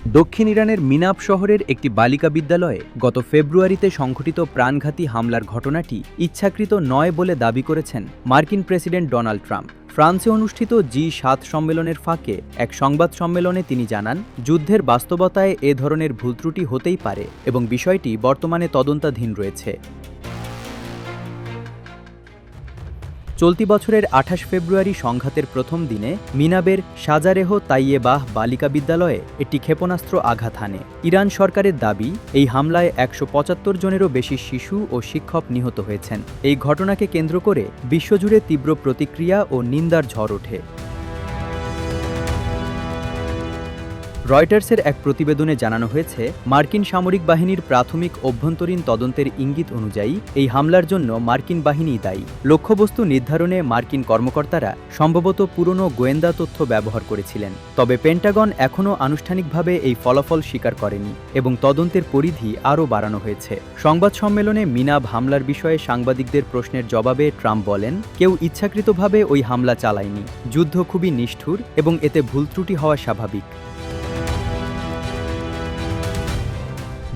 দক্ষিণ ইরানের মিনাব শহরের একটি বালিকা বিদ্যালয়ে গত ফেব্রুয়ারিতে সংঘটিত প্রাণঘাতী হামলার ঘটনাটি ইচ্ছাকৃত নয় বলে দাবি করেছেন মার্কিন প্রেসিডেন্ট ডোনাল্ড ট্রাম্প। ফ্রান্সে অনুষ্ঠিত জি7 সম্মেলনের ফাঁকে এক সংবাদ সম্মেলনে তিনি জানান, যুদ্ধের বাস্তবতায় এ ধরনের ভুল ত্রুটি হতেই পারে এবং বিষয়টি বর্তমানে তদন্তাধীন রয়েছে। চলতি বছরের ২৮ ফেব্রুয়ারি সংঘাতের প্রথম দিনে মিনাবের শাজারেহ তাইয়েবাহ বালিকা বিদ্যালয়ে একটি ক্ষেপণাস্ত্র আঘাত হানে। ইরান সরকারের দাবি, এই হামলায় ১৭৫ জনেরও বেশি শিশু ও শিক্ষক নিহত হয়েছেন। এই ঘটনাকে কেন্দ্র করে বিশ্বজুড়ে তীব্র প্রতিক্রিয়া ও নিন্দার ঝড় ওঠে। রয়টার্সের এক প্রতিবেদনে জানানো হয়েছে, মার্কিন সামরিক বাহিনীর প্রাথমিক অভ্যন্তরীণ তদন্তের ইঙ্গিত অনুযায়ী এই হামলার জন্য মার্কিন বাহিনীই দায়ী। লক্ষ্যবস্তু নির্ধারণে মার্কিন কর্মকর্তারা সম্ভবত পুরনো গোয়েন্দা তথ্য ব্যবহার করেছিলেন। তবে পেন্টাগন এখনও আনুষ্ঠানিকভাবে এই ফলাফল স্বীকার করেনি এবং তদন্তের পরিধি আরও বাড়ানো হয়েছে। সংবাদ সম্মেলনে মিনাব হামলার বিষয়ে সাংবাদিকদের প্রশ্নের জবাবে ট্রাম্প বলেন, কেউ ইচ্ছাকৃতভাবে ওই হামলা চালায়নি। যুদ্ধ খুবই নিষ্ঠুর এবং এতে ভুল ত্রুটি হওয়া স্বাভাবিক।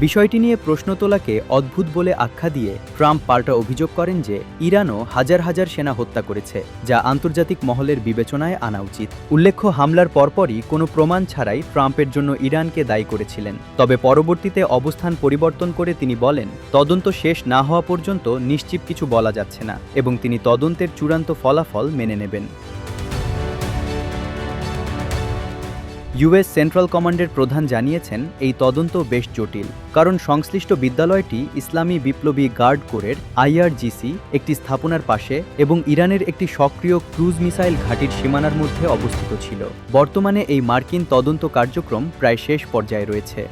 বিষয়টি নিয়ে প্রশ্ন তোলাকে অদ্ভুত বলে আখ্যা দিয়ে ট্রাম্প পাল্টা অভিযোগ করেন যে ইরানও হাজার হাজার সেনা হত্যা করেছে, যা আন্তর্জাতিক মহলের বিবেচনায় আনা উচিত। উল্লেখ্য, হামলার পরপরই কোনো প্রমাণ ছাড়াই ট্রাম্পের জন্য ইরানকে দায়ী করেছিলেন। তবে পরবর্তীতে অবস্থান পরিবর্তন করে তিনি বলেন, তদন্ত শেষ না হওয়া পর্যন্ত নিশ্চিত কিছু বলা যাচ্ছে না এবং তিনি তদন্তের চূড়ান্ত ফলাফল মেনে নেবেন। ইউএস সেন্ট্রাল কমান্ডের প্রধান জানিয়েছেন, এই তদন্ত বেশ জটিল, কারণ সংশ্লিষ্ট বিদ্যালয়টি ইসলামী বিপ্লবী গার্ড কোরের IRGC একটি স্থাপনার পাশে এবং ইরানের একটি সক্রিয় ক্রুজ মিসাইল ঘাঁটির সীমানার মধ্যে অবস্থিত ছিল। বর্তমানে এই মার্কিন তদন্ত কার্যক্রম প্রায় শেষ পর্যায়ে রয়েছে।